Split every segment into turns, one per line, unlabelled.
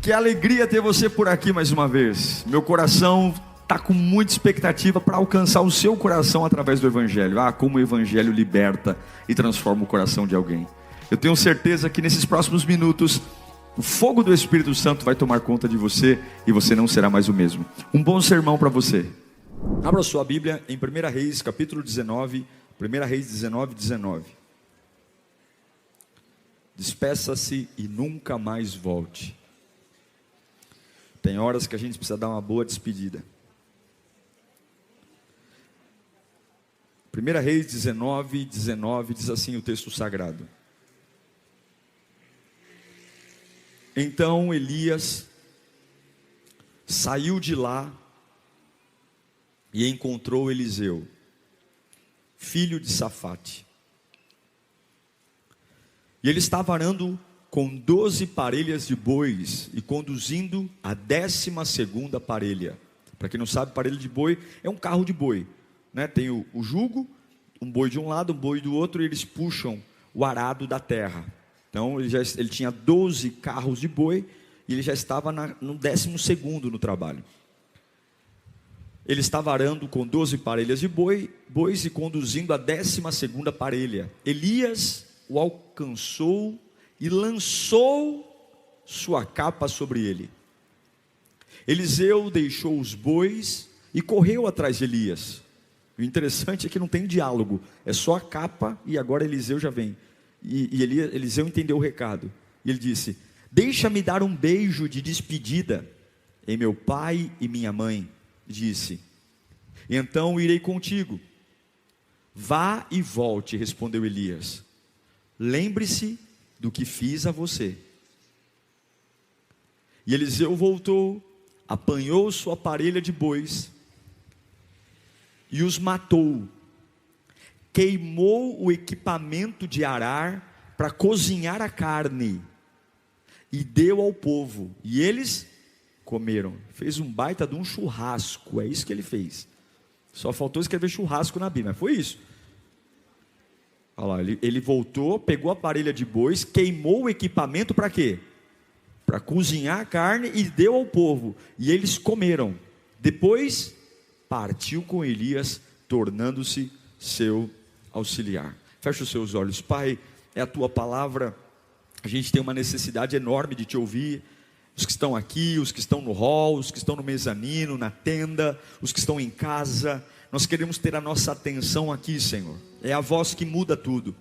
Que alegria ter você por aqui mais uma vez. Meu coração está com muita expectativa para alcançar o seu coração através do Evangelho. Como o Evangelho liberta e transforma o coração de alguém. Eu tenho certeza que nesses próximos minutos o fogo do Espírito Santo vai tomar conta de você e você não será mais o mesmo. Um bom sermão para você. Abra sua Bíblia em 1 Reis, capítulo 19. 1 Reis 19, 19. Despeça-se e nunca mais volte. Tem horas que a gente precisa dar uma boa despedida. 1 Reis 19, 19 diz assim o texto sagrado. Então Elias saiu de lá e encontrou Eliseu, filho de Safate. E ele estava arando com 12 parelhas de bois e conduzindo a 12ª parelha. Para quem não sabe, parelha de boi é um carro de boi, né? Tem o jugo, um boi de um lado, um boi do outro, e eles puxam o arado da terra. Então ele tinha 12 carros de boi e ele já estava no 12º no trabalho. Ele estava arando com 12 parelhas de bois e conduzindo a 12ª parelha. Elias o alcançou e lançou sua capa sobre ele. Eliseu deixou os bois e correu atrás de Elias. O interessante é que não tem diálogo, é só a capa e agora Eliseu já vem. E Eliseu entendeu o recado. E ele disse: deixa-me dar um beijo de despedida em meu pai e minha mãe. Disse: então irei contigo. Vá e volte, respondeu Elias. Lembre-se do que fiz a você. E Eliseu voltou, apanhou sua parelha de bois e os matou. Queimou o equipamento de arar para cozinhar a carne e deu ao povo, e eles comeram. Fez um baita de um churrasco, é isso que ele fez. Só faltou escrever churrasco na Bíblia, mas foi isso. Olha lá, ele voltou, pegou a parelha de bois, queimou o equipamento para quê? Para cozinhar a carne e deu ao povo, e eles comeram. Depois partiu com Elias, tornando-se seu auxiliar. Fecha os seus olhos. Pai, é a tua palavra, a gente tem uma necessidade enorme de te ouvir. Os que estão aqui, os que estão no hall, os que estão no mezanino, na tenda, os que estão em casa, nós queremos ter a nossa atenção aqui, Senhor. É a voz que muda tudo,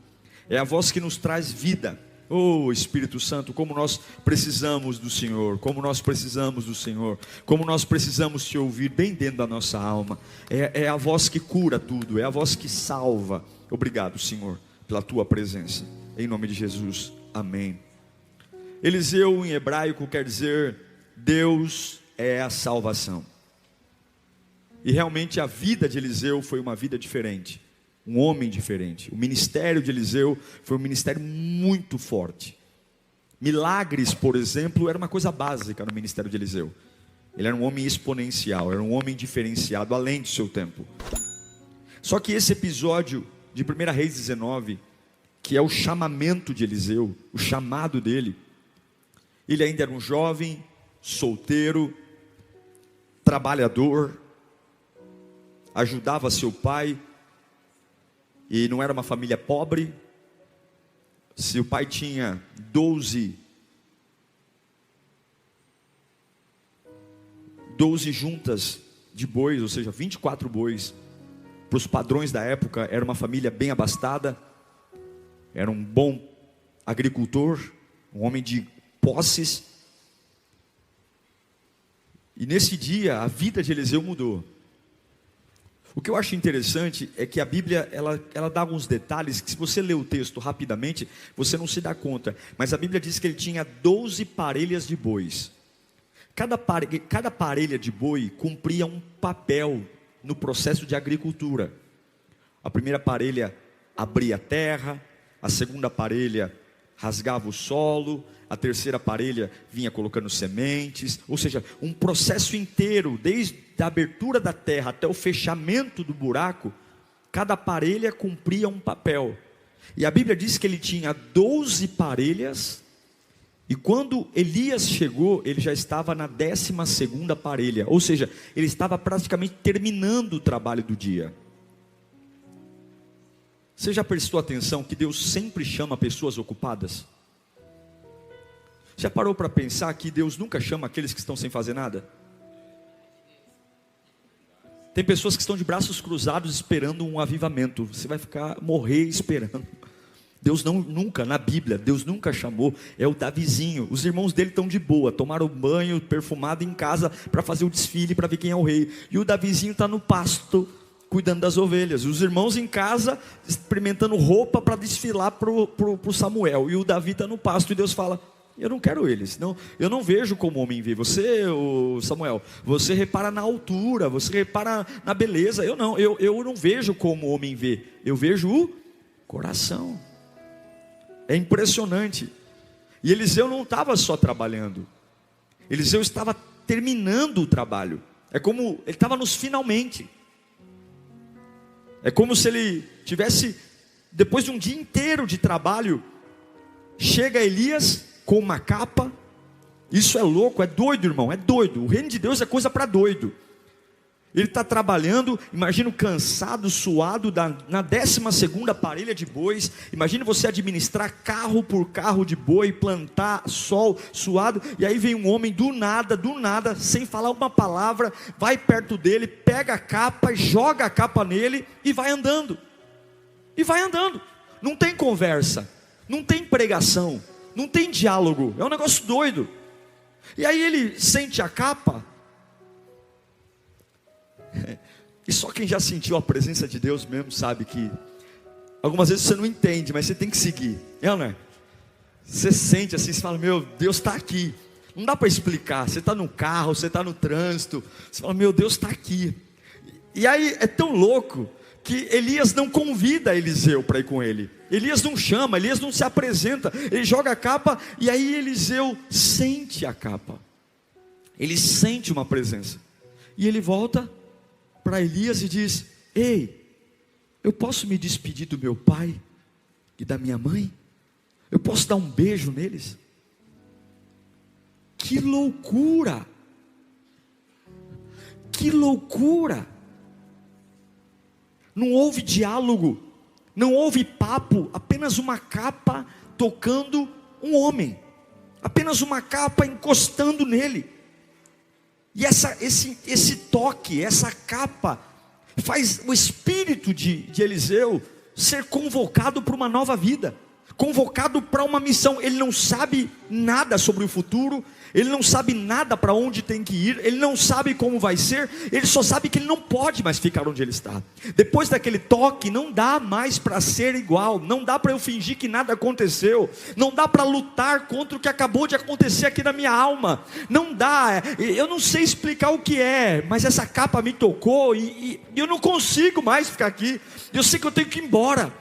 é a voz que nos traz vida. Oh Espírito Santo, como nós precisamos do Senhor, como nós precisamos do Senhor, como nós precisamos te ouvir bem dentro da nossa alma. É a voz que cura tudo, é a voz que salva. Obrigado, Senhor, pela tua presença, em nome de Jesus, amém. Eliseu em hebraico quer dizer Deus é a salvação. E realmente a vida de Eliseu foi uma vida diferente, um homem diferente. O ministério de Eliseu foi um ministério muito forte. Milagres, por exemplo, era uma coisa básica no ministério de Eliseu. Ele era um homem exponencial, era um homem diferenciado, além do seu tempo. Só que esse episódio de 1 Reis 19, que é o chamamento de Eliseu, o chamado dele, ele ainda era um jovem, solteiro, trabalhador, ajudava seu pai, e não era uma família pobre. Seu pai tinha 12 juntas de bois, ou seja, 24 bois. Para os padrões da época, era uma família bem abastada, era um bom agricultor, um homem de posses. E nesse dia, a vida de Eliseu mudou. O que eu acho interessante é que a Bíblia, ela dá alguns detalhes que, se você ler o texto rapidamente, você não se dá conta. Mas a Bíblia diz que ele tinha 12 parelhas de bois. Cada parelha de boi cumpria um papel no processo de agricultura. A primeira parelha abria a terra, a segunda parelha rasgava o solo, a terceira parelha vinha colocando sementes, ou seja, um processo inteiro, desde a abertura da terra até o fechamento do buraco, cada parelha cumpria um papel. E a Bíblia diz que ele tinha 12 parelhas E quando Elias chegou, ele já estava na 12ª parelha, ou seja, ele estava praticamente terminando o trabalho do dia. Você já prestou atenção que Deus sempre chama pessoas ocupadas? Já parou para pensar que Deus nunca chama aqueles que estão sem fazer nada? Tem pessoas que estão de braços cruzados esperando um avivamento. Você vai morrer esperando. Deus nunca, na Bíblia, Deus nunca chamou. É o Davizinho. Os irmãos dele estão de boa, tomaram banho perfumado em casa para fazer o desfile, para ver quem é o rei. E o Davizinho está no pasto, cuidando das ovelhas. Os irmãos em casa, experimentando roupa para desfilar para o Samuel. E o Davi está no pasto, e Deus fala: eu não quero eles, não, eu não vejo como o homem vê. Você, Samuel, você repara na altura, você repara na beleza. Eu não vejo como o homem vê. Eu vejo o coração. É impressionante. E Eliseu não estava só trabalhando, Eliseu estava terminando o trabalho. É como ele estava nos finalmente. É como se ele tivesse, depois de um dia inteiro de trabalho, chega Elias com uma capa. Isso é louco, é doido, irmão, é doido. O reino de Deus é coisa para doido. Ele está trabalhando, imagina, cansado, suado, na 12ª parelha de bois. Imagina você administrar carro por carro de boi, plantar, sol, suado. E aí vem um homem do nada, sem falar uma palavra, vai perto dele, pega a capa, joga a capa nele e vai andando. Não tem conversa, não tem pregação, não tem diálogo, é um negócio doido. E aí ele sente a capa. E só quem já sentiu a presença de Deus mesmo sabe que algumas vezes você não entende, mas você tem que seguir. É ou não é? Você sente assim, você fala: meu Deus está aqui. Não dá para explicar. Você está no carro, você está no trânsito, você fala: meu Deus está aqui. E aí é tão louco que Elias não convida Eliseu para ir com ele. Elias não chama, Elias não se apresenta. Ele joga a capa e aí Eliseu sente a capa. Ele sente uma presença. E ele volta para Elias e diz: ei, eu posso me despedir do meu pai e da minha mãe? Eu posso dar um beijo neles? Que loucura! Que loucura! Não houve diálogo, não houve papo, apenas uma capa tocando um homem, apenas uma capa encostando nele. E esse toque, essa capa, faz o espírito de Eliseu ser convocado para uma nova vida, convocado para uma missão. Ele não sabe nada sobre o futuro, ele não sabe nada para onde tem que ir, ele não sabe como vai ser, ele só sabe que ele não pode mais ficar onde ele está. Depois daquele toque, não dá mais para ser igual, não dá para eu fingir que nada aconteceu, não dá para lutar contra o que acabou de acontecer aqui na minha alma, não dá. Eu não sei explicar o que é, mas essa capa me tocou e eu não consigo mais ficar aqui. Eu sei que eu tenho que ir embora,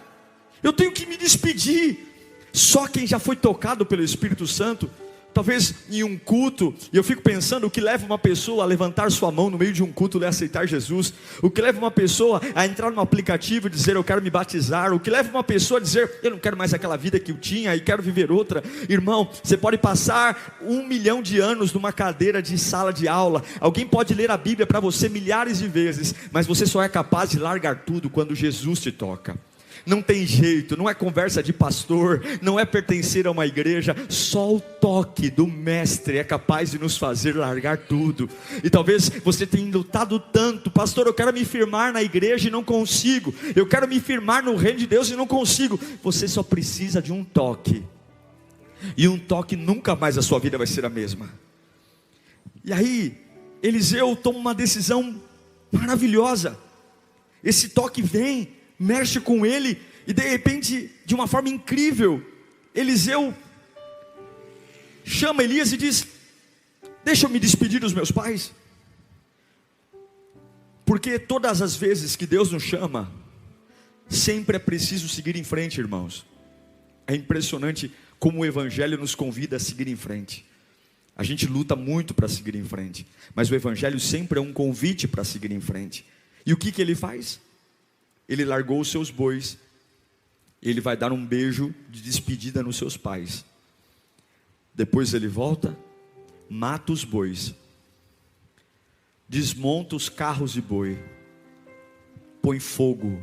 eu tenho que me despedir. Só quem já foi tocado pelo Espírito Santo, talvez em um culto, e eu fico pensando o que leva uma pessoa a levantar sua mão no meio de um culto e aceitar Jesus, o que leva uma pessoa a entrar no aplicativo e dizer: eu quero me batizar, o que leva uma pessoa a dizer: eu não quero mais aquela vida que eu tinha e quero viver outra. Irmão, você pode passar 1 milhão de anos numa cadeira de sala de aula, alguém pode ler a Bíblia para você milhares de vezes, mas você só é capaz de largar tudo quando Jesus te toca. Não tem jeito, não é conversa de pastor, não é pertencer a uma igreja, só o toque do mestre é capaz de nos fazer largar tudo. E talvez você tenha lutado tanto: pastor, eu quero me firmar na igreja e não consigo, eu quero me firmar no reino de Deus e não consigo. Você só precisa de um toque, e um toque nunca mais a sua vida vai ser a mesma. E aí Eliseu toma uma decisão maravilhosa. Esse toque vem, mexe com ele, e de repente, de uma forma incrível, Eliseu chama Elias e diz: deixa eu me despedir dos meus pais. Porque todas as vezes que Deus nos chama, sempre é preciso seguir em frente, irmãos. É impressionante como o Evangelho nos convida a seguir em frente. A gente luta muito para seguir em frente, mas o Evangelho sempre é um convite para seguir em frente. E o que ele faz? Ele largou os seus bois, ele vai dar um beijo de despedida nos seus pais. Depois ele volta, mata os bois, desmonta os carros de boi, põe fogo,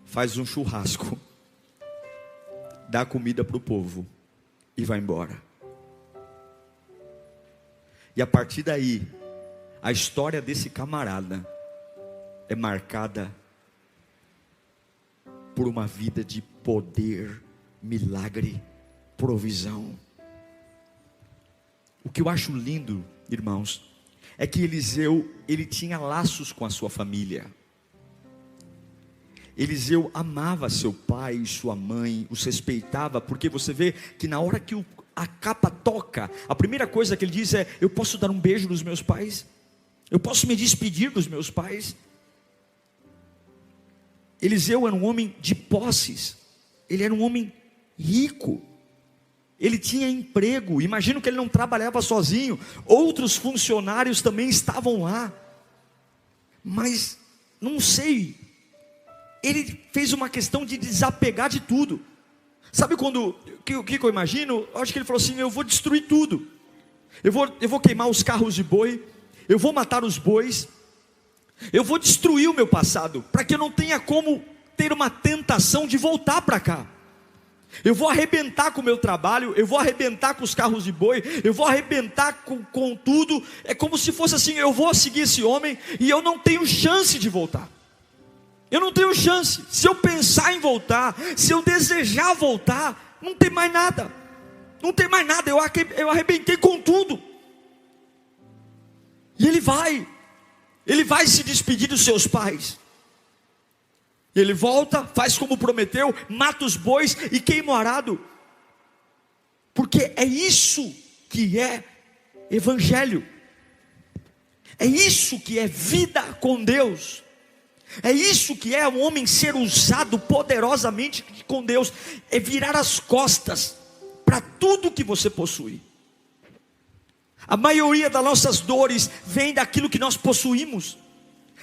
faz um churrasco, dá comida para o povo e vai embora. E a partir daí, a história desse camarada é marcada por uma vida de poder, milagre, provisão. O que eu acho lindo, irmãos, é que Eliseu, ele tinha laços com a sua família. Eliseu amava seu pai e sua mãe, os respeitava, porque você vê que na hora que a capa toca, a primeira coisa que ele diz é: eu posso dar um beijo nos meus pais? Eu posso me despedir dos meus pais? Eliseu era um homem de posses, ele era um homem rico, ele tinha emprego. Imagino que ele não trabalhava sozinho, outros funcionários também estavam lá, mas não sei, ele fez uma questão de desapegar de tudo. Sabe o que eu imagino? Eu acho que ele falou assim: eu vou destruir tudo, eu vou queimar os carros de boi, eu vou matar os bois, eu vou destruir o meu passado, para que eu não tenha como ter uma tentação de voltar para cá. Eu vou arrebentar com o meu trabalho, eu vou arrebentar com os carros de boi, eu vou arrebentar com tudo. É como se fosse assim: eu vou seguir esse homem e eu não tenho chance de voltar. Eu não tenho chance. Se eu pensar em voltar, se eu desejar voltar, não tem mais nada. Não tem mais nada, eu arrebentei com tudo. E ele vai se despedir dos seus pais. Ele volta, faz como prometeu, mata os bois e queima o arado. Porque é isso que é evangelho. É isso que é vida com Deus. É isso que é um homem ser usado poderosamente com Deus. É virar as costas para tudo que você possui. A maioria das nossas dores vem daquilo que nós possuímos.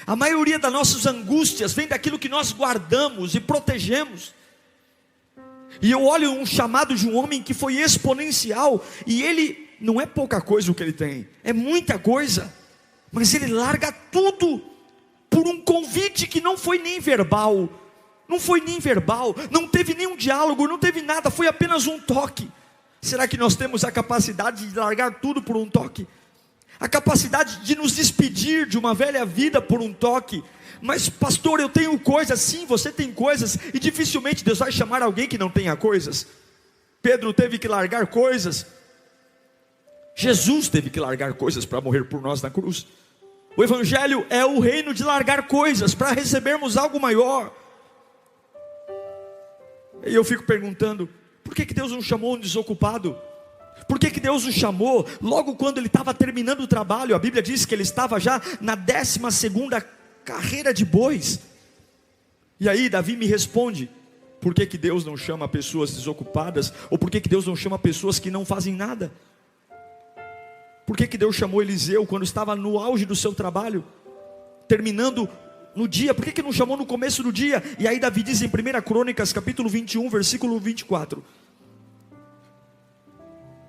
A maioria das nossas angústias vem daquilo que nós guardamos e protegemos. E eu olho um chamado de um homem que foi exponencial, e ele não é pouca coisa o que ele tem, é muita coisa, mas ele larga tudo por um convite que não foi nem verbal, não teve nenhum diálogo, não teve nada, foi apenas um toque. Será que nós temos a capacidade de largar tudo por um toque? A capacidade de nos despedir de uma velha vida por um toque? Mas pastor, eu tenho coisas. Sim, você tem coisas, e dificilmente Deus vai chamar alguém que não tenha coisas. Pedro teve que largar coisas, Jesus teve que largar coisas para morrer por nós na cruz. O evangelho é o reino de largar coisas para recebermos algo maior. E eu fico perguntando: por que Deus não chamou um desocupado? Por que Deus o chamou logo quando ele estava terminando o trabalho? A Bíblia diz que ele estava já na 12ª carreira de bois. E aí Davi me responde: por que Deus não chama pessoas desocupadas? Ou por que Deus não chama pessoas que não fazem nada? Por que Deus chamou Eliseu quando estava no auge do seu trabalho, terminando no dia? Por que não chamou no começo do dia? E aí Davi diz em 1 Crônicas capítulo 21, versículo 24: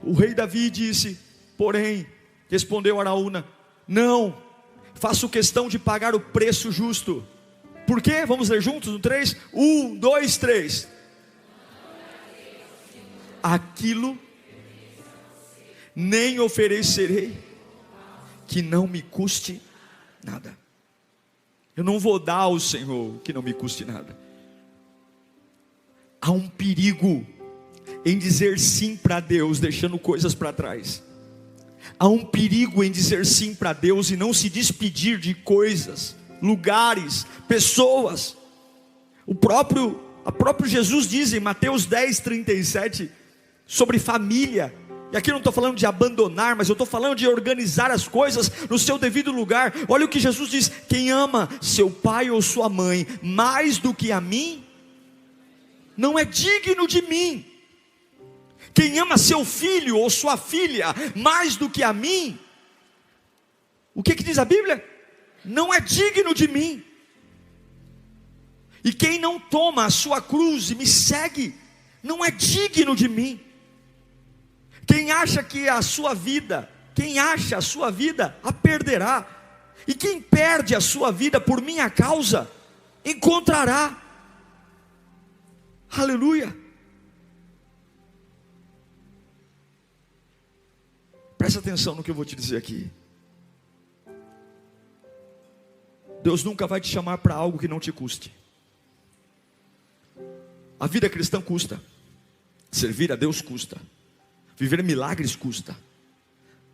o rei Davi disse, porém, respondeu Araúna: não, faço questão de pagar o preço justo. Por quê? Vamos ler juntos no 3, 1, 2, 3. Aquilo nem oferecerei que não me custe nada. Eu não vou dar ao Senhor que não me custe nada. Há um perigo em dizer sim para Deus, deixando coisas para trás. Há um perigo em dizer sim para Deus e não se despedir de coisas, lugares, pessoas. O próprio Jesus diz em Mateus 10:37 sobre família. E aqui eu não estou falando de abandonar, mas eu estou falando de organizar as coisas no seu devido lugar. Olha o que Jesus diz: quem ama seu pai ou sua mãe mais do que a mim, não é digno de mim. Quem ama seu filho ou sua filha mais do que a mim, o que diz a Bíblia? Não é digno de mim. E quem não toma a sua cruz e me segue, não é digno de mim. Quem acha que a sua vida, a perderá. E quem perde a sua vida por minha causa, encontrará. Aleluia. Presta atenção no que eu vou te dizer aqui. Deus nunca vai te chamar para algo que não te custe. A vida cristã custa. Servir a Deus custa. Viver milagres custa.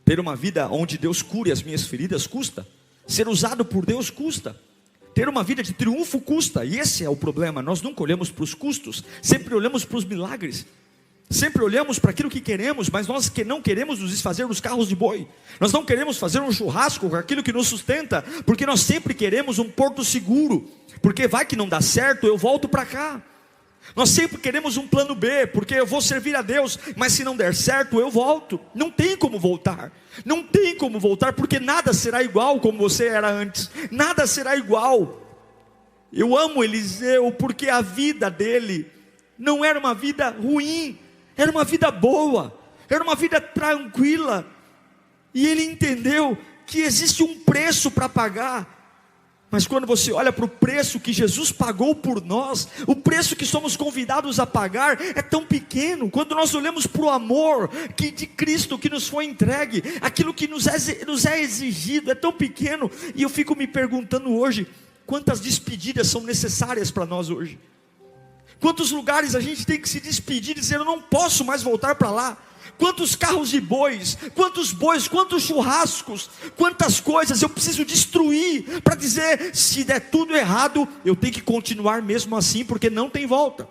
Ter uma vida onde Deus cure as minhas feridas custa. Ser usado por Deus custa. Ter uma vida de triunfo custa. E esse é o problema. Nós nunca olhamos para os custos, sempre olhamos para os milagres. Sempre olhamos para aquilo que queremos, mas nós que não queremos nos desfazer dos carros de boi. Nós não queremos fazer um churrasco com aquilo que nos sustenta, porque nós sempre queremos um porto seguro, porque vai que não dá certo, eu volto para cá. Nós sempre queremos um plano B, porque eu vou servir a Deus, mas se não der certo, eu volto. Não tem como voltar, não tem como voltar, porque nada será igual como você era antes, nada será igual. Eu amo Eliseu, porque a vida dele não era uma vida ruim, era uma vida boa, era uma vida tranquila, e ele entendeu que existe um preço para pagar. Mas quando você olha para o preço que Jesus pagou por nós, o preço que somos convidados a pagar é tão pequeno. Quando nós olhamos para o amor de Cristo que nos foi entregue, aquilo que nos é exigido é tão pequeno. E eu fico me perguntando hoje, quantas despedidas são necessárias para nós hoje? Quantos lugares a gente tem que se despedir e dizer, eu não posso mais voltar para lá? Quantos carros de bois, quantos churrascos, quantas coisas eu preciso destruir, para dizer, se der tudo errado, eu tenho que continuar mesmo assim, porque não tem volta,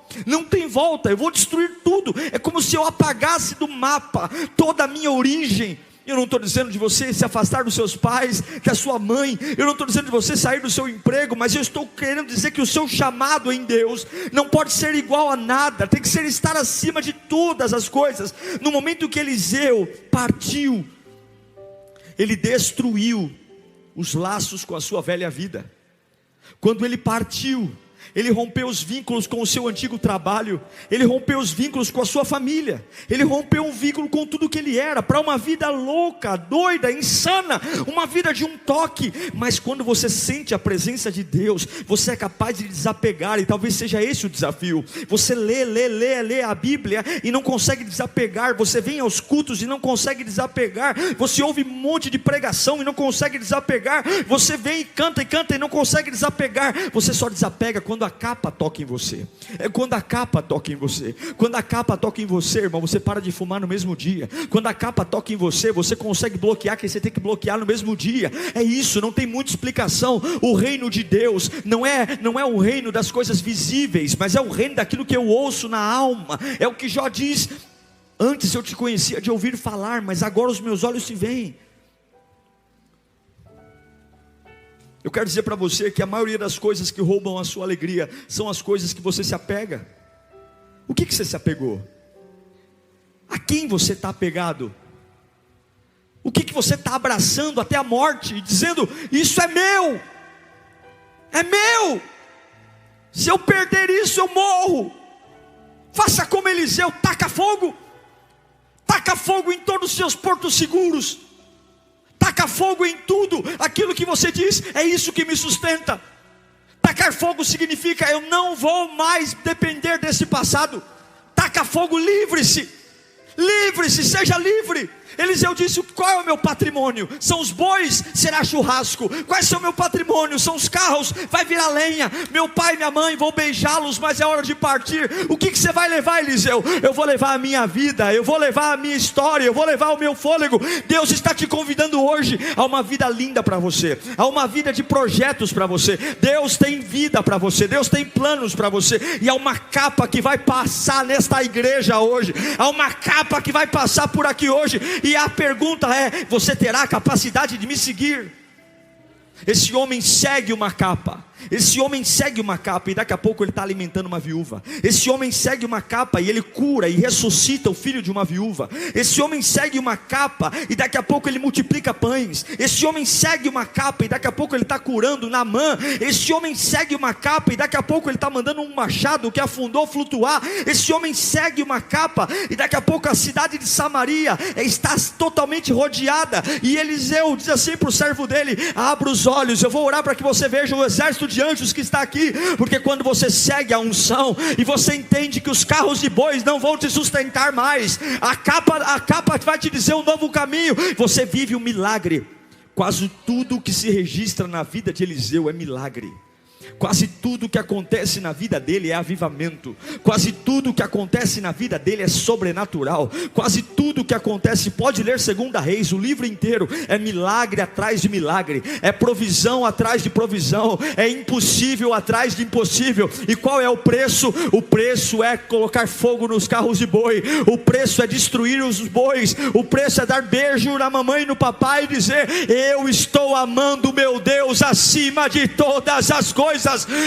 eu vou destruir tudo. É como se eu apagasse do mapa toda a minha origem. Eu não estou dizendo de você se afastar dos seus pais, da sua mãe, eu não estou dizendo de você sair do seu emprego, mas eu estou querendo dizer que o seu chamado em Deus não pode ser igual a nada, tem que ser estar acima de todas as coisas. No momento que Eliseu partiu, ele destruiu os laços com a sua velha vida. Quando ele partiu, ele rompeu os vínculos com o seu antigo trabalho, ele rompeu os vínculos com a sua família, ele rompeu um vínculo com tudo que ele era, para uma vida louca, doida, insana, uma vida de um toque. Mas quando você sente a presença de Deus, você é capaz de desapegar, e talvez seja esse o desafio. Você lê a Bíblia e não consegue desapegar, você vem aos cultos e não consegue desapegar, você ouve um monte de pregação e não consegue desapegar, você vem e canta e não consegue desapegar. Você só desapega quando a capa toca em você. É quando a capa toca em você. Quando a capa toca em você, irmão, você para de fumar no mesmo dia. Quando a capa toca em você, você consegue bloquear quem você tem que bloquear no mesmo dia. É isso, não tem muita explicação. O reino de Deus não é o reino das coisas visíveis, mas é o reino daquilo que eu ouço na alma. É o que Jó diz: antes eu te conhecia de ouvir falar, mas agora os meus olhos te veem. Eu quero dizer para você que a maioria das coisas que roubam a sua alegria são as coisas que você se apega. O que você se apegou? A quem você está apegado? O que você está abraçando até a morte e dizendo, isso é meu, se eu perder isso eu morro? Faça como Eliseu, taca fogo em todos os seus portos seguros. Taca fogo em tudo aquilo que você diz, é isso que me sustenta. Tacar fogo significa, eu não vou mais depender desse passado. Taca fogo, livre-se, seja livre. Eliseu disse, qual é o meu patrimônio? São os bois, será churrasco. Quais são o meu patrimônio? São os carros, vai virar lenha. Meu pai e minha mãe, vou beijá-los, mas é hora de partir. O que você vai levar, Eliseu? Eu vou levar a minha vida, eu vou levar a minha história, eu vou levar o meu fôlego. Deus está te convidando hoje a uma vida linda para você, a uma vida de projetos para você. Deus tem vida para você, Deus tem planos para você. E há uma capa que vai passar nesta igreja hoje, há uma capa que vai passar por aqui hoje. E a pergunta é, você terá a capacidade de me seguir? Esse homem segue uma capa. Esse homem segue uma capa e daqui a pouco ele está alimentando uma viúva. Esse homem segue uma capa e ele cura e ressuscita o filho de uma viúva. Esse homem segue uma capa e daqui a pouco ele multiplica pães. Esse homem segue uma capa e daqui a pouco ele está curando Naamã. Esse homem segue uma capa e daqui a pouco ele está mandando um machado que afundou flutuar. Esse homem segue uma capa e daqui a pouco a cidade de Samaria está totalmente rodeada. E Eliseu diz assim para o servo dele: abra os olhos, eu vou orar para que você veja o exército de anjos que está aqui. Porque quando você segue a unção e você entende que os carros de bois não vão te sustentar mais, a capa vai te dizer um novo caminho, você vive um milagre. Quase tudo que se registra na vida de Eliseu é milagre. Quase tudo que acontece na vida dele é avivamento. Quase tudo que acontece na vida dele é sobrenatural. Quase tudo que acontece, pode ler 2 Reis, o livro inteiro é milagre atrás de milagre, é provisão atrás de provisão, é impossível atrás de impossível. E qual é o preço? O preço é colocar fogo nos carros de boi, o preço é destruir os bois, o preço é dar beijo na mamãe e no papai e dizer: eu estou amando meu Deus acima de todas as coisas.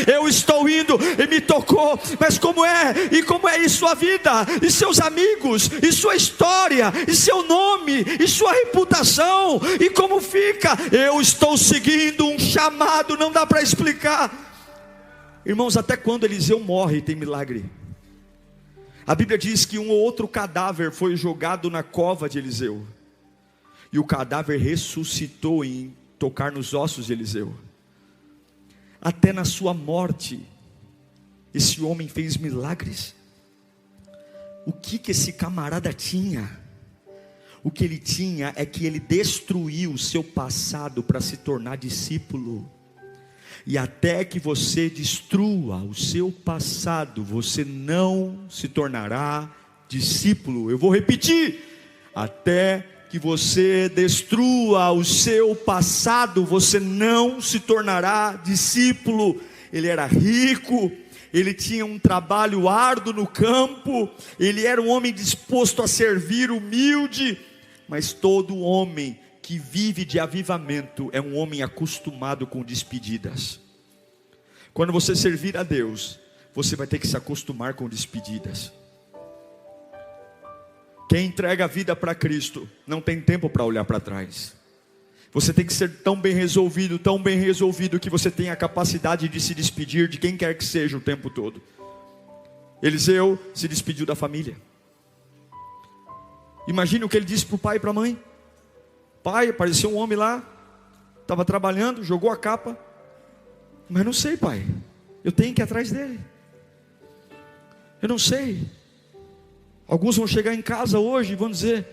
Eu estou indo e me tocou. Mas como é? E como é isso sua vida? E seus amigos? E sua história? E seu nome? E sua reputação? E como fica? Eu estou seguindo um chamado, não dá para explicar. Irmãos, até quando Eliseu morre tem milagre. A Bíblia diz que um ou outro cadáver foi jogado na cova de Eliseu, e o cadáver ressuscitou em tocar nos ossos de Eliseu. Até na sua morte, esse homem fez milagres. O que esse camarada tinha? O que ele tinha é que ele destruiu o seu passado para se tornar discípulo. E até que você destrua o seu passado, você não se tornará discípulo. Eu vou repetir: até que você destrua o seu passado, você não se tornará discípulo. Ele era rico, ele tinha um trabalho árduo no campo, ele era um homem disposto a servir, humilde. Mas todo homem que vive de avivamento é um homem acostumado com despedidas. Quando você servir a Deus, você vai ter que se acostumar com despedidas. Quem entrega a vida para Cristo não tem tempo para olhar para trás. Você tem que ser tão bem resolvido que você tem a capacidade de se despedir de quem quer que seja o tempo todo. Eliseu se despediu da família. Imagine o que ele disse para o pai e para a mãe: pai, apareceu um homem lá, estava trabalhando, jogou a capa, mas não sei, pai, eu tenho que ir atrás dele. Eu não sei. Alguns vão chegar em casa hoje e vão dizer: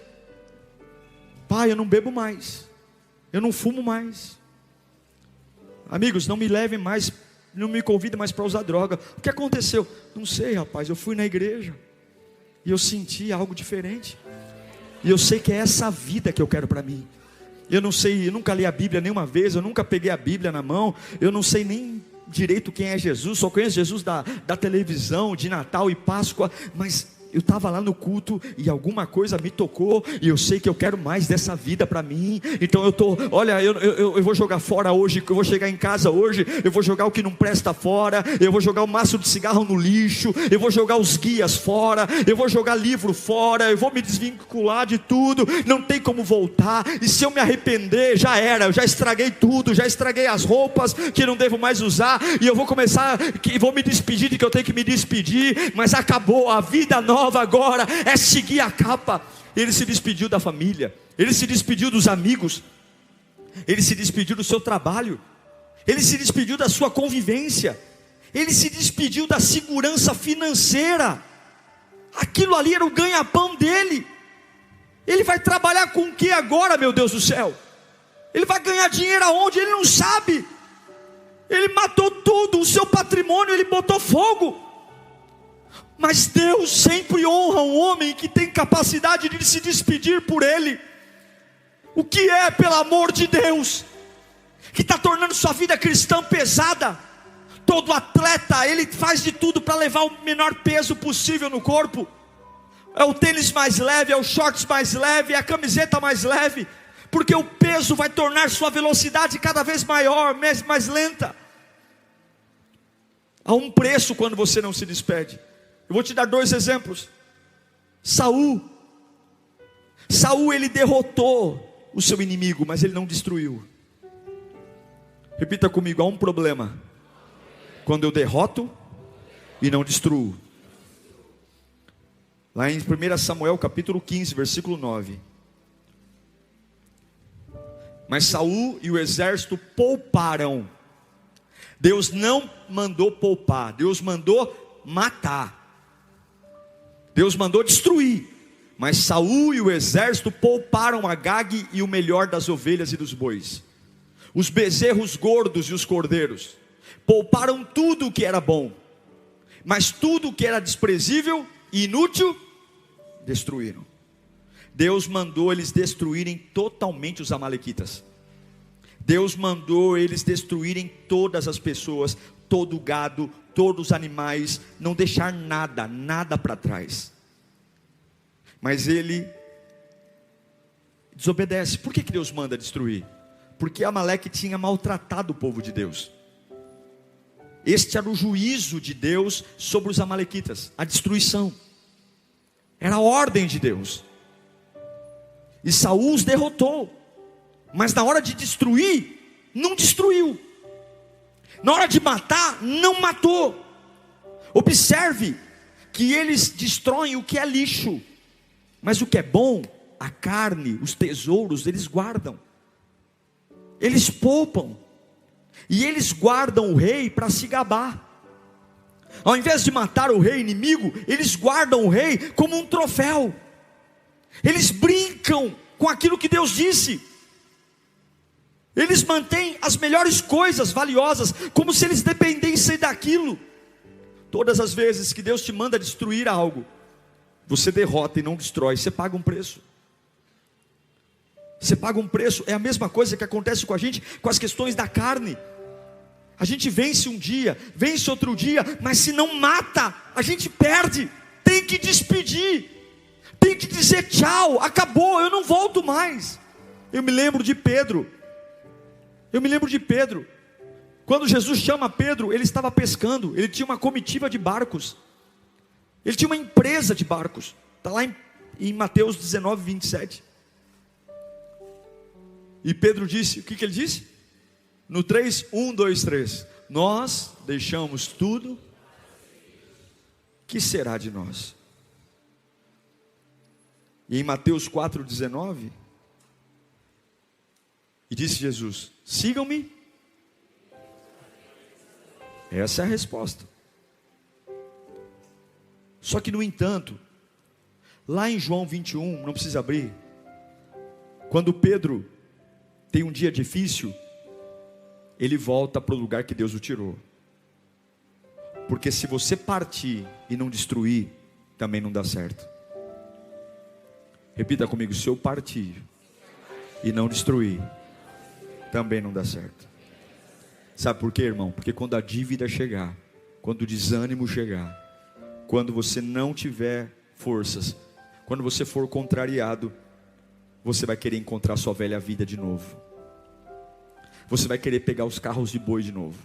pai, eu não bebo mais, eu não fumo mais. Amigos, não me levem mais, não me convidem mais para usar droga. O que aconteceu? Não sei, rapaz, eu fui na igreja e eu senti algo diferente, e eu sei que é essa vida que eu quero para mim. Eu não sei, eu nunca li a Bíblia nenhuma vez, eu nunca peguei a Bíblia na mão, eu não sei nem direito quem é Jesus, só conheço Jesus da televisão, de Natal e Páscoa, mas eu estava lá no culto e alguma coisa me tocou, e eu sei que eu quero mais dessa vida para mim. Então eu vou jogar fora hoje, eu vou chegar em casa hoje, eu vou jogar o que não presta fora, eu vou jogar o maço de cigarro no lixo, eu vou jogar os guias fora, eu vou jogar livro fora, eu vou me desvincular de tudo, não tem como voltar. E se eu me arrepender, já era, eu já estraguei tudo, já estraguei as roupas que não devo mais usar, e eu vou começar, vou me despedir de que eu tenho que me despedir, mas acabou. A vida nova agora é seguir a capa. Ele se despediu da família, ele se despediu dos amigos, ele se despediu do seu trabalho, ele se despediu da sua convivência, ele se despediu da segurança financeira. Aquilo ali era o ganha-pão dele. Ele vai trabalhar com o que agora, meu Deus do céu? Ele vai ganhar dinheiro aonde? Ele não sabe. Ele matou tudo, o seu patrimônio ele botou fogo. Mas Deus sempre honra um homem que tem capacidade de se despedir por ele. O que é, pelo amor de Deus, que está tornando sua vida cristã pesada? Todo atleta, ele faz de tudo para levar o menor peso possível no corpo. É o tênis mais leve, é o shorts mais leve, é a camiseta mais leve, porque o peso vai tornar sua velocidade cada vez maior, mais lenta. Há um preço quando você não se despede. Eu vou te dar 2 exemplos. Saul, ele derrotou o seu inimigo, mas ele não destruiu. Repita comigo, há um problema quando eu derroto e não destruo. Lá em 1 Samuel capítulo 15, versículo 9. Mas Saul e o exército pouparam. Deus não mandou poupar, Deus mandou matar. Deus mandou destruir. Mas Saul e o exército pouparam Agag e o melhor das ovelhas e dos bois, os bezerros gordos e os cordeiros. Pouparam tudo o que era bom, mas tudo o que era desprezível e inútil, destruíram. Deus mandou eles destruírem totalmente os amalequitas. Deus mandou eles destruírem todas as pessoas, todo o gado, todos os animais, não deixar nada para trás. Mas ele desobedece. Por que Deus manda destruir? Porque Amaleque tinha maltratado o povo de Deus. Este era o juízo de Deus sobre os amalequitas, a destruição. Era a ordem de Deus. E Saul os derrotou, mas na hora de destruir, não destruiu. Na hora de matar, não matou. Observe que eles destroem o que é lixo, mas o que é bom, a carne, os tesouros, eles guardam. Eles poupam. E eles guardam o rei para se gabar. Ao invés de matar o rei inimigo, eles guardam o rei como um troféu. Eles brincam com aquilo que Deus disse. Eles mantêm as melhores coisas valiosas, como se eles dependessem daquilo. Todas as vezes que Deus te manda destruir algo, você derrota e não destrói, você paga um preço. Você paga um preço. É a mesma coisa que acontece com a gente, com as questões da carne. A gente vence um dia, vence outro dia, mas se não mata, a gente perde. Tem que despedir, tem que dizer tchau, acabou, eu não volto mais. Eu me lembro de Pedro. Quando Jesus chama Pedro, ele estava pescando, ele tinha uma comitiva de barcos, ele tinha uma empresa de barcos. Está lá em Mateus 19, 27. E Pedro disse, o que ele disse? No 3, 1, 2, 3. Nós deixamos tudo, que será de nós? E em Mateus 4, 19, e disse Jesus, sigam-me. Essa é a resposta. Só que no entanto, lá em João 21, não precisa abrir, quando Pedro tem um dia difícil, ele volta para o lugar que Deus o tirou. Porque se você partir e não destruir, também não dá certo. Repita comigo, se eu partir e não destruir, também não dá certo. Sabe por quê, irmão? Porque quando a dívida chegar, quando o desânimo chegar, quando você não tiver forças, quando você for contrariado, você vai querer encontrar sua velha vida de novo. Você vai querer pegar os carros de boi de novo.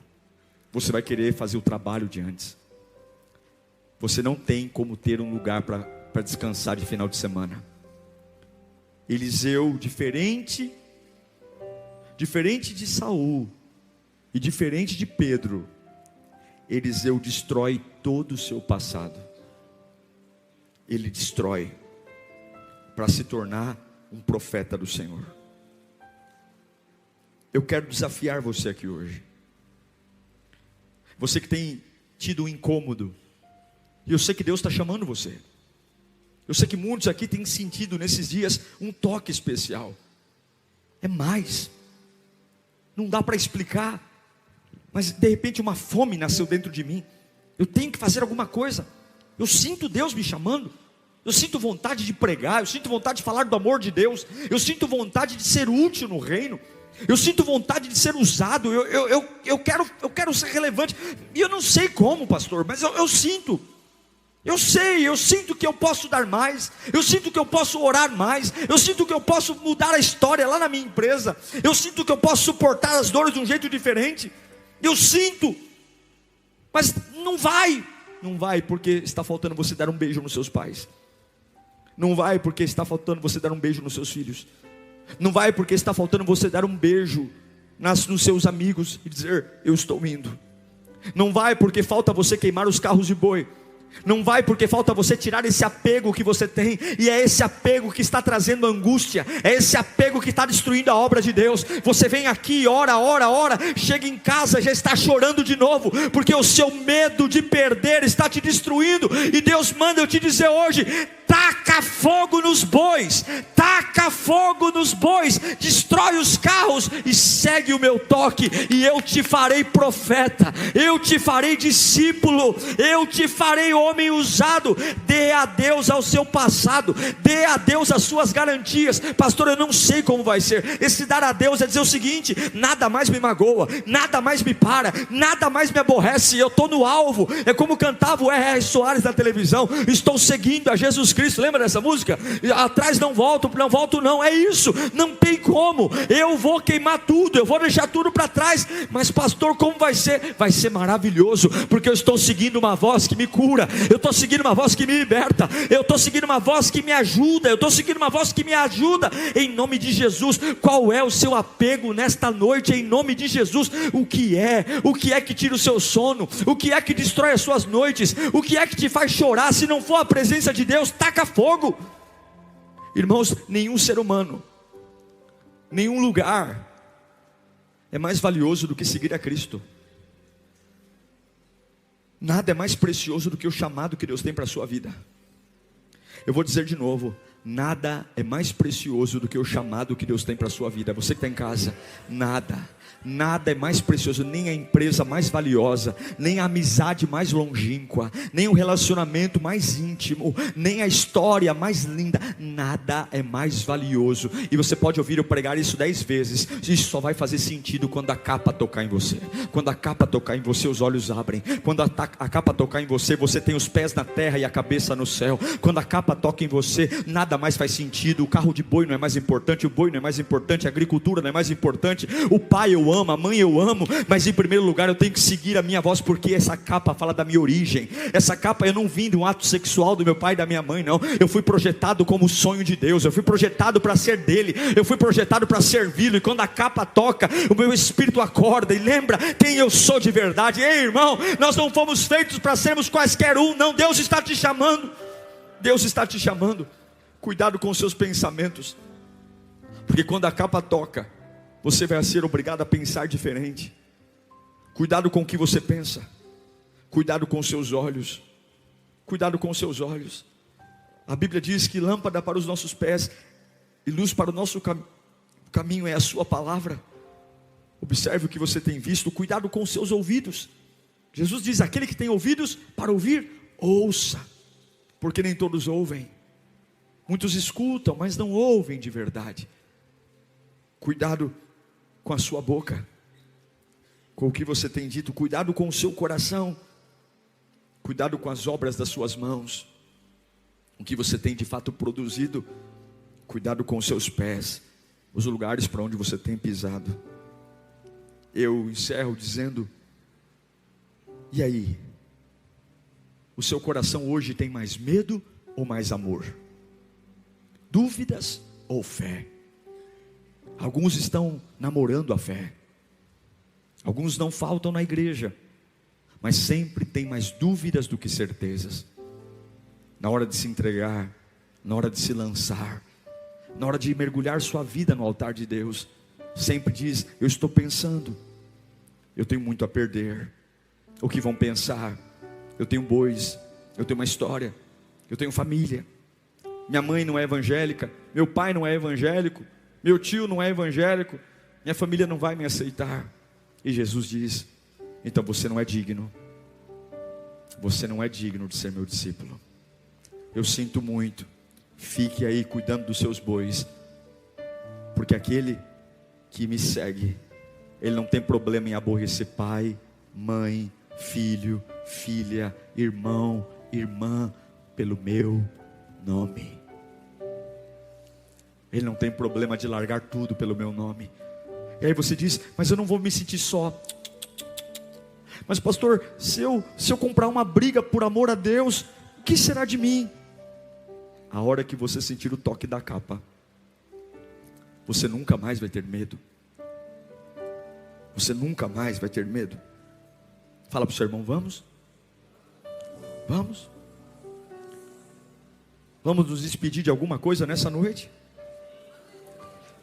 Você vai querer fazer o trabalho de antes. Você não tem como ter um lugar para descansar de final de semana. Eliseu, diferente de Saul e diferente de Pedro, Eliseu destrói todo o seu passado. Ele destrói para se tornar um profeta do Senhor. Eu quero desafiar você aqui hoje. Você que tem tido um incômodo, e eu sei que Deus está chamando você. Eu sei que muitos aqui têm sentido nesses dias um toque especial. É mais. Não dá para explicar. Mas de repente uma fome nasceu dentro de mim. Eu tenho que fazer alguma coisa. Eu sinto Deus me chamando. Eu sinto vontade de pregar. Eu sinto vontade de falar do amor de Deus. Eu sinto vontade de ser útil no reino. Eu sinto vontade de ser usado. Eu quero ser relevante. E eu não sei como, pastor, mas eu sinto. Eu sinto que eu posso dar mais. Eu sinto que eu posso orar mais. Eu sinto que eu posso mudar a história lá na minha empresa. Eu sinto que eu posso suportar as dores de um jeito diferente. Eu sinto. Mas não vai porque está faltando você dar um beijo nos seus pais. Não vai porque está faltando você dar um beijo nos seus filhos. Não vai porque está faltando você dar um beijo nos seus amigos e dizer: eu estou indo. Não vai porque falta você queimar os carros de boi. Não vai porque falta você tirar esse apego que você tem. E é esse apego que está trazendo angústia. É esse apego que está destruindo a obra de Deus. Você vem aqui, ora, chega em casa, já está chorando de novo, porque o seu medo de perder está te destruindo. E Deus manda eu te dizer hoje: taca fogo nos bois, taca fogo nos bois, destrói os carros e segue o meu toque, e eu te farei profeta, eu te farei discípulo, eu te farei homem usado. Dê adeus ao seu passado, dê adeus às suas garantias. Pastor, eu não sei como vai ser. Esse dar adeus é dizer o seguinte: nada mais me magoa, nada mais me para, nada mais me aborrece, eu estou no alvo. É como cantava o R.R. Soares na televisão: estou seguindo a Jesus Cristo. Lembra dessa música? Atrás não volto não. É isso, não tem como. Eu vou queimar tudo, eu vou deixar tudo para trás. Mas pastor, como vai ser? Vai ser maravilhoso, porque eu estou seguindo uma voz que me cura, eu estou seguindo uma voz que me liberta, eu estou seguindo uma voz que me ajuda, eu estou seguindo uma voz que me ajuda, em nome de Jesus. Qual é o seu apego nesta noite, em nome de Jesus? O que é que tira o seu sono? O que é que destrói as suas noites? O que é que te faz chorar? Se não for a presença de Deus, taca fogo. Irmãos, nenhum ser humano, nenhum lugar é mais valioso do que seguir a Cristo. Nada é mais precioso do que o chamado que Deus tem para a sua vida. Eu vou dizer de novo: nada é mais precioso do que o chamado que Deus tem para a sua vida. Você que está em casa, nada é mais precioso, nem a empresa mais valiosa, nem a amizade mais longínqua, nem o relacionamento mais íntimo, nem a história mais linda. Nada é mais valioso. E você pode ouvir eu pregar isso 10 vezes, isso só vai fazer sentido quando a capa tocar em você. Quando a capa tocar em você, os olhos abrem. Quando a capa tocar em você, você tem os pés na terra e a cabeça no céu. Quando a capa toca em você, nada mais faz sentido. O carro de boi não é mais importante, o boi não é mais importante, a agricultura não é mais importante, o pai eu amo, a mãe eu amo, mas em primeiro lugar eu tenho que seguir a minha voz, porque essa capa fala da minha origem. Essa capa, eu não vim de um ato sexual do meu pai e da minha mãe, não. Eu fui projetado como sonho de Deus, eu fui projetado para ser dele, eu fui projetado para servi-lo. E quando a capa toca, o meu espírito acorda e lembra quem eu sou de verdade. Ei, irmão, nós não fomos feitos para sermos quaisquer um, não. Deus está te chamando, Deus está te chamando. Cuidado com os seus pensamentos, porque quando a capa toca, você vai ser obrigado a pensar diferente. Cuidado com o que você pensa. Cuidado com os seus olhos. Cuidado com os seus olhos. A Bíblia diz que lâmpada para os nossos pés e luz para o nosso caminho é a sua palavra. Observe o que você tem visto. Cuidado com os seus ouvidos. Jesus diz: aquele que tem ouvidos para ouvir, ouça. Porque nem todos ouvem. Muitos escutam, mas não ouvem de verdade. Cuidado com a sua boca, com o que você tem dito. Cuidado com o seu coração. Cuidado com as obras das suas mãos, o que você tem de fato produzido. Cuidado com os seus pés, os lugares para onde você tem pisado. Eu encerro dizendo: e aí? O seu coração hoje tem mais medo ou mais amor? Dúvidas ou fé? Alguns estão namorando a fé. Alguns não faltam na igreja, mas sempre tem mais dúvidas do que certezas. Na hora de se entregar, na hora de se lançar, na hora de mergulhar sua vida no altar de Deus, sempre diz: eu estou pensando, eu tenho muito a perder. O que vão pensar? Eu tenho bois, eu tenho uma história, eu tenho família. Minha mãe não é evangélica, meu pai não é evangélico, meu tio não é evangélico, minha família não vai me aceitar. E Jesus diz: então você não é digno. Você não é digno de ser meu discípulo. Eu sinto muito. Fique aí cuidando dos seus bois, porque aquele que me segue, ele não tem problema em aborrecer pai, mãe, filho, filha, irmão, irmã, pelo meu nome. Ele não tem problema de largar tudo pelo meu nome. E aí você diz: mas eu não vou me sentir só. Mas pastor, se eu comprar uma briga por amor a Deus, o que será de mim? A hora que você sentir o toque da capa, você nunca mais vai ter medo. Você nunca mais vai ter medo. Fala para o seu irmão, vamos? Vamos? Vamos nos despedir de alguma coisa nessa noite?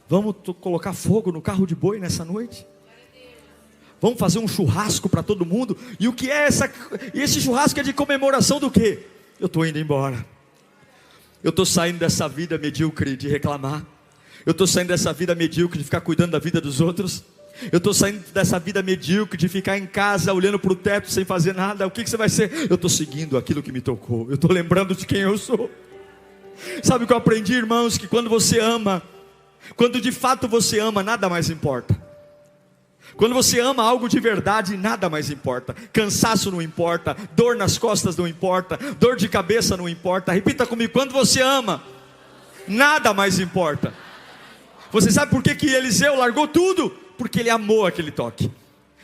Vamos colocar fogo no carro de boi nessa noite? Vamos fazer um churrasco para todo mundo? E o que é esse churrasco é de comemoração do quê? Eu estou indo embora. Eu estou saindo dessa vida medíocre de reclamar. Eu estou saindo dessa vida medíocre de ficar cuidando da vida dos outros. Eu estou saindo dessa vida medíocre de ficar em casa olhando para o teto sem fazer nada. O que você vai ser? Eu estou seguindo aquilo que me tocou. Eu estou lembrando de quem eu sou. Sabe o que eu aprendi, irmãos? Que quando você ama, quando de fato você ama, nada mais importa. Quando você ama algo de verdade, nada mais importa. Cansaço não importa, dor nas costas não importa, dor de cabeça não importa. Repita comigo, quando você ama, nada mais importa. Você sabe por que Eliseu largou tudo? Porque ele amou aquele toque.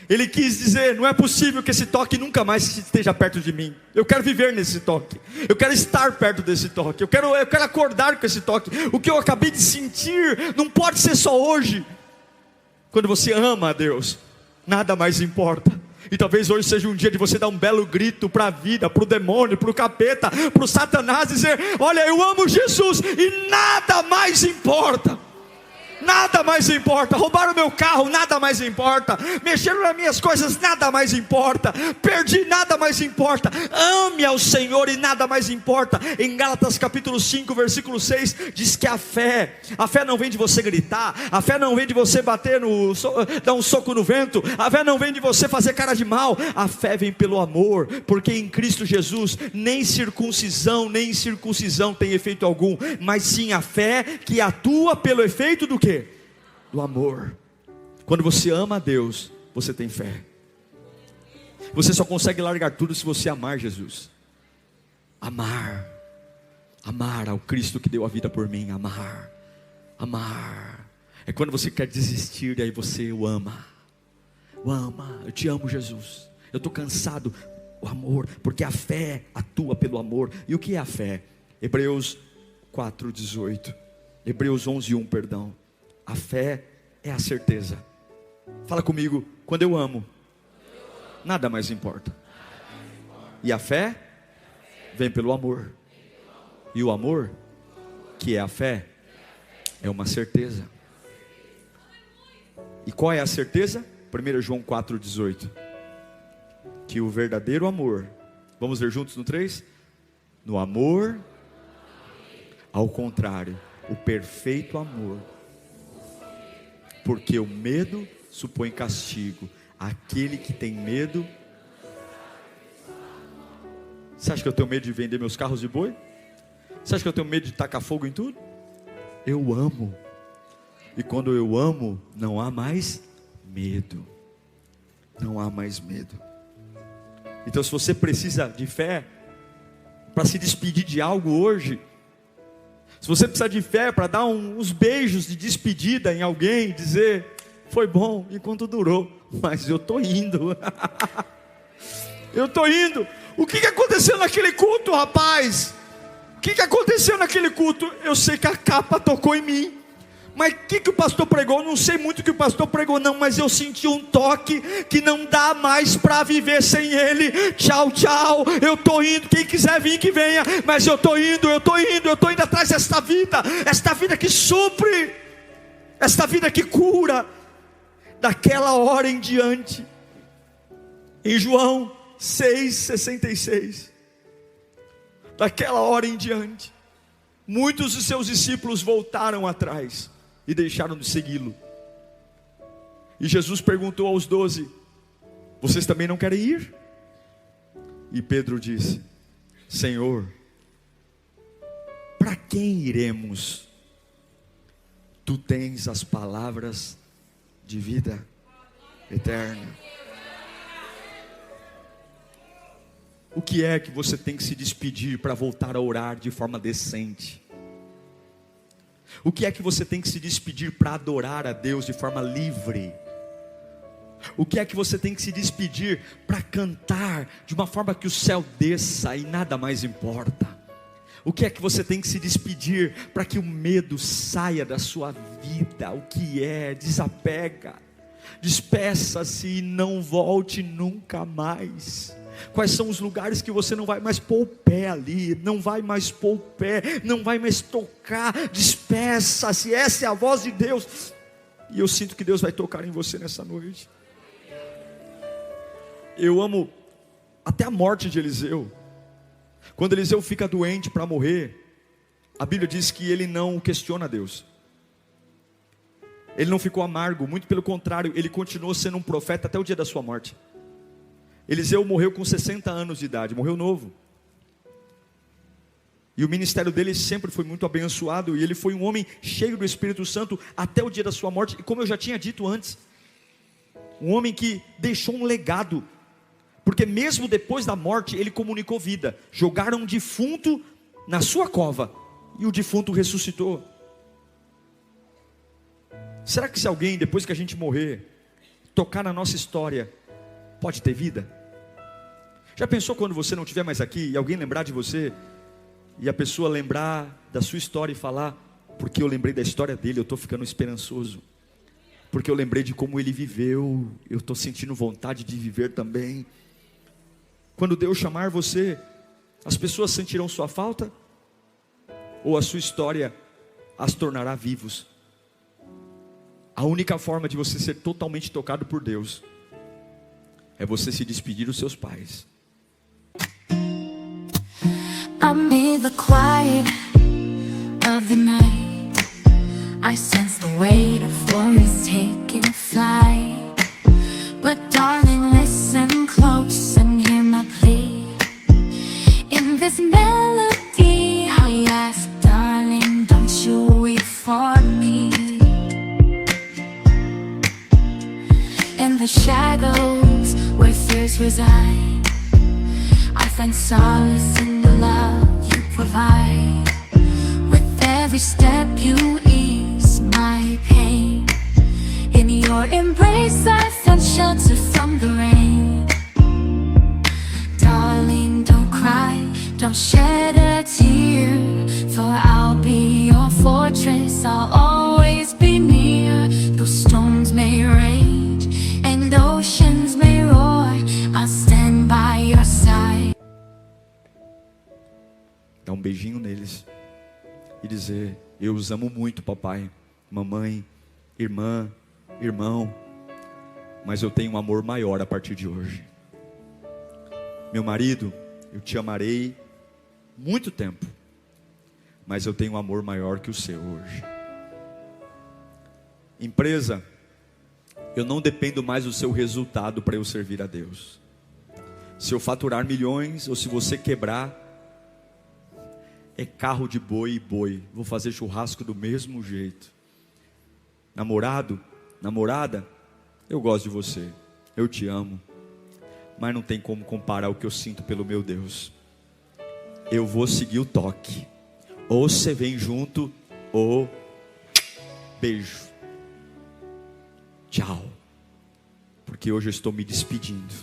Ele quis dizer, não é possível que esse toque nunca mais esteja perto de mim. Eu quero viver nesse toque. Eu quero estar perto desse toque. Eu quero acordar com esse toque. O que eu acabei de sentir não pode ser só hoje. Quando você ama a Deus, nada mais importa. E talvez hoje seja um dia de você dar um belo grito para a vida, para o demônio, para o capeta, para o Satanás, dizer, olha, eu amo Jesus e nada mais importa. Nada mais importa. Roubaram meu carro, nada mais importa. Mexeram nas minhas coisas, nada mais importa. Perdi, nada mais importa. Ame ao Senhor e nada mais importa. Em Gálatas capítulo 5 versículo 6 diz que a fé não vem de você gritar, a fé não vem de você bater dar um soco no vento, a fé não vem de você fazer cara de mal, a fé vem pelo amor, porque em Cristo Jesus nem circuncisão nem incircuncisão tem efeito algum, mas sim a fé que atua pelo efeito do quê? Do amor. Quando você ama a Deus, você tem fé. Você só consegue largar tudo se você amar Jesus. Amar ao Cristo que deu a vida por mim. Amar é quando você quer desistir, e aí você o ama. Eu te amo, Jesus. Eu estou cansado. O amor, porque a fé atua pelo amor. E o que é a fé? Hebreus 4:18. Hebreus 11:1, perdão. A fé é a certeza. Fala comigo, quando eu amo, nada mais importa. E a fé vem pelo amor. E o amor, que é a fé, é uma certeza. E qual é a certeza? 1 João 4:18. Que o verdadeiro amor, vamos ver juntos no 3? No amor, ao contrário, o perfeito amor. Porque o medo supõe castigo. Aquele que tem medo. Você acha que eu tenho medo de vender meus carros de boi? Você acha que eu tenho medo de tacar fogo em tudo? Eu amo. E quando eu amo, não há mais medo. Não há mais medo. Então, se você precisa de fé para se despedir de algo hoje, se você precisa de fé para dar uns beijos de despedida em alguém, dizer, foi bom enquanto durou, mas eu estou indo. Eu estou indo. O que aconteceu naquele culto, rapaz? O que aconteceu naquele culto? Eu sei que a capa tocou em mim. Mas o que o pastor pregou? Eu não sei muito o que o pastor pregou não, mas eu senti um toque que não dá mais para viver sem ele. Tchau, tchau, eu estou indo, quem quiser vir que venha, mas eu estou indo atrás desta vida que supre, esta vida que cura. Daquela hora em diante, em João 6,66, daquela hora em diante, muitos dos seus discípulos voltaram atrás e deixaram de segui-lo. E Jesus perguntou aos 12: vocês também não querem ir? E Pedro disse: Senhor, para quem iremos? Tu tens as palavras de vida eterna. O que é que você tem que se despedir para voltar a orar de forma decente? O que é que você tem que se despedir para adorar a Deus de forma livre? O que é que você tem que se despedir para cantar de uma forma que o céu desça e nada mais importa? O que é que você tem que se despedir para que o medo saia da sua vida? O que é? Desapega, despeça-se e não volte nunca mais. Quais são os lugares que você não vai mais pôr o pé ali, não vai mais pôr o pé, não vai mais tocar? Despeça-se, essa é a voz de Deus. E eu sinto que Deus vai tocar em você nessa noite. Eu amo até a morte de Eliseu. Quando Eliseu fica doente para morrer, a Bíblia diz que ele não questiona Deus. Ele não ficou amargo, muito pelo contrário, ele continuou sendo um profeta até o dia da sua morte. Eliseu morreu com 60 anos de idade, morreu novo. E o ministério dele sempre foi muito abençoado, e ele foi um homem cheio do Espírito Santo até o dia da sua morte. E como eu já tinha dito antes, um homem que deixou um legado, porque mesmo depois da morte ele comunicou vida. Jogaram um defunto na sua cova e o defunto ressuscitou. Será que se alguém, depois que a gente morrer, tocar na nossa história, pode ter vida? Já pensou quando você não estiver mais aqui e alguém lembrar de você, e a pessoa lembrar da sua história e falar: porque eu lembrei da história dele, eu estou ficando esperançoso, porque eu lembrei de como ele viveu, eu estou sentindo vontade de viver também. Quando Deus chamar você, as pessoas sentirão sua falta? Ou a sua história as tornará vivos? A única forma de você ser totalmente tocado por Deus é você se despedir dos seus pais.
Amid the quiet of the night, I sense the weight of worries taking flight. But darling, listen close and hear my plea. In this melody I ask, darling, don't you weep for me. In the shadows where fears reside, I find solace in the love you provide. With every step you ease my pain. In your embrace I found shelter from the rain. Darling, don't cry, don't shed a tear, for I'll be your fortress, I'll always be near. Though storms may rage and oceans may roar, I'll stand by your side.
Dar um beijinho neles e dizer: eu os amo muito, papai, mamãe, irmã, irmão, mas eu tenho um amor maior a partir de hoje. Meu marido, eu te amarei muito tempo, mas eu tenho um amor maior que o seu hoje. Empresa, eu não dependo mais do seu resultado para eu servir a Deus. Se eu faturar milhões ou se você quebrar, é carro de boi e boi, vou fazer churrasco do mesmo jeito. Namorado, namorada, eu gosto de você, eu te amo, mas não tem como comparar o que eu sinto pelo meu Deus. Eu vou seguir o toque, ou você vem junto, ou beijo, tchau, porque hoje eu estou me despedindo.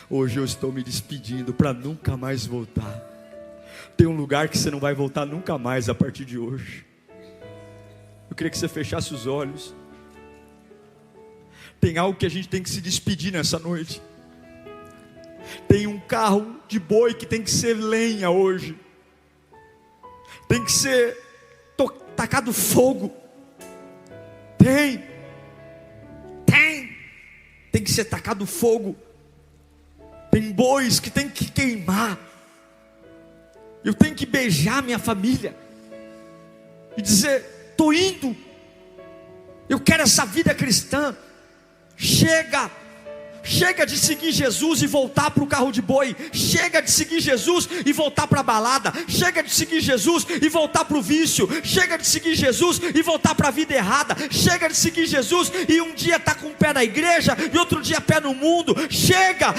Hoje eu estou me despedindo para nunca mais voltar. Tem um lugar que você não vai voltar nunca mais a partir de hoje. Eu queria que você fechasse os olhos. Tem algo que a gente tem que se despedir nessa noite. Tem um carro de boi que tem que ser lenha hoje. Tem que ser tacado fogo. Tem que ser tacado fogo. Tem bois que tem que queimar. Eu tenho que beijar minha família e dizer: estou indo, eu quero essa vida cristã. Chega Chega de seguir Jesus e voltar para o carro de boi. Chega de seguir Jesus e voltar para a balada. Chega de seguir Jesus e voltar para o vício. Chega de seguir Jesus e voltar para a vida errada. Chega de seguir Jesus e um dia está com o pé na igreja e outro dia pé no mundo. Chega.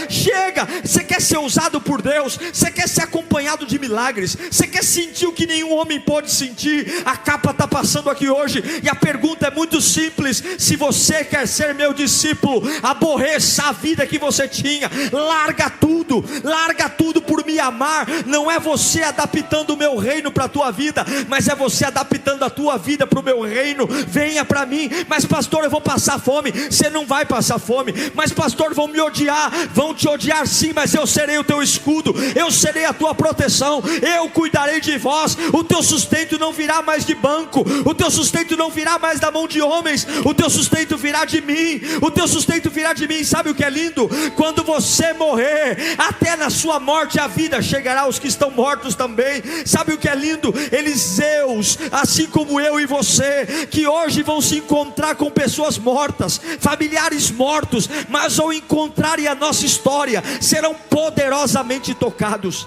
Você quer ser usado por Deus? Você quer ser acompanhado de milagres? Você quer sentir o que nenhum homem pode sentir? A capa está passando aqui hoje e a pergunta é muito simples. Se você quer ser meu discípulo, aborreça a vida que você tinha, larga tudo por me amar. Não é você adaptando o meu reino para a tua vida, mas é você adaptando a tua vida para o meu reino. Venha para mim. Mas pastor, eu vou passar fome. Você não vai passar fome. Mas pastor, vão me odiar. Vão te odiar sim, mas eu serei o teu escudo, eu serei a tua proteção, eu cuidarei de vós. O teu sustento não virá mais de banco, o teu sustento não virá mais da mão de homens, o teu sustento virá de mim, o teu sustento virá de mim. Sabe o que é lindo? Quando você morrer, até na sua morte a vida chegará aos que estão mortos também. Sabe o que é lindo? Eliseus, assim como eu e você, que hoje vão se encontrar com pessoas mortas, familiares mortos, mas ao encontrarem a nossa história, serão poderosamente tocados.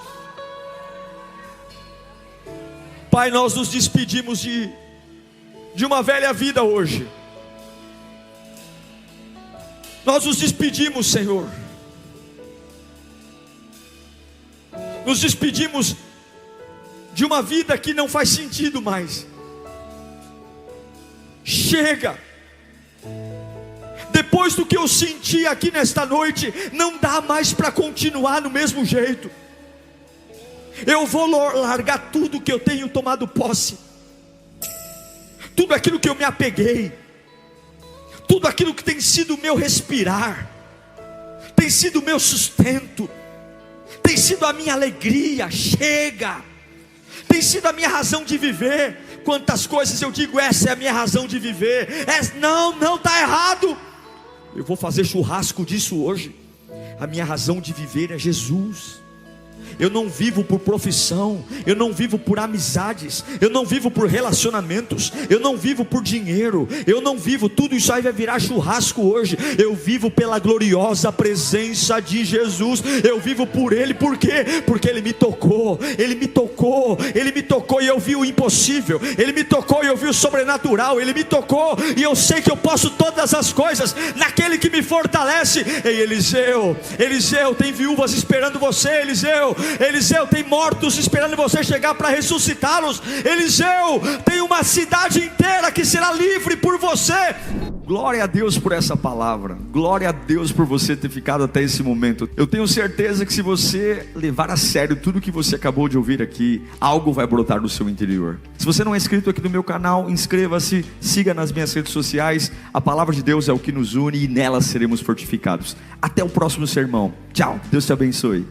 Pai, nós nos despedimos de uma velha vida hoje. Nós nos despedimos, Senhor. Nos despedimos de uma vida que não faz sentido mais. Chega. Depois do que eu senti aqui nesta noite, não dá mais para continuar no mesmo jeito. Eu vou largar tudo que eu tenho tomado posse, tudo aquilo que eu me apeguei, tudo aquilo que tem sido o meu respirar, tem sido o meu sustento, tem sido a minha alegria. Chega. Tem sido a minha razão de viver. Quantas coisas eu digo, essa é a minha razão de viver. Não está errado. Eu vou fazer churrasco disso hoje. A minha razão de viver é Jesus. Eu não vivo por profissão, eu não vivo por amizades, eu não vivo por relacionamentos, eu não vivo por dinheiro, eu não vivo, tudo isso aí vai virar churrasco hoje. Eu vivo pela gloriosa presença de Jesus. Eu vivo por Ele. Por quê? Porque Ele me tocou, Ele me tocou, Ele me tocou e eu vi o impossível, Ele me tocou e eu vi o sobrenatural, Ele me tocou e eu sei que eu posso todas as coisas naquele que me fortalece. Ei, Eliseu, tem viúvas esperando você. Eliseu, tem mortos esperando você chegar para ressuscitá-los. Eliseu, tem uma cidade inteira que será livre por você. Glória a Deus por essa palavra. Glória a Deus por você ter ficado até esse momento. Eu tenho certeza que se você levar a sério tudo que você acabou de ouvir aqui, algo vai brotar no seu interior. Se você não é inscrito aqui no meu canal, inscreva-se, siga nas minhas redes sociais. A palavra de Deus é o que nos une e nela seremos fortificados. Até o próximo sermão. Tchau, Deus te abençoe.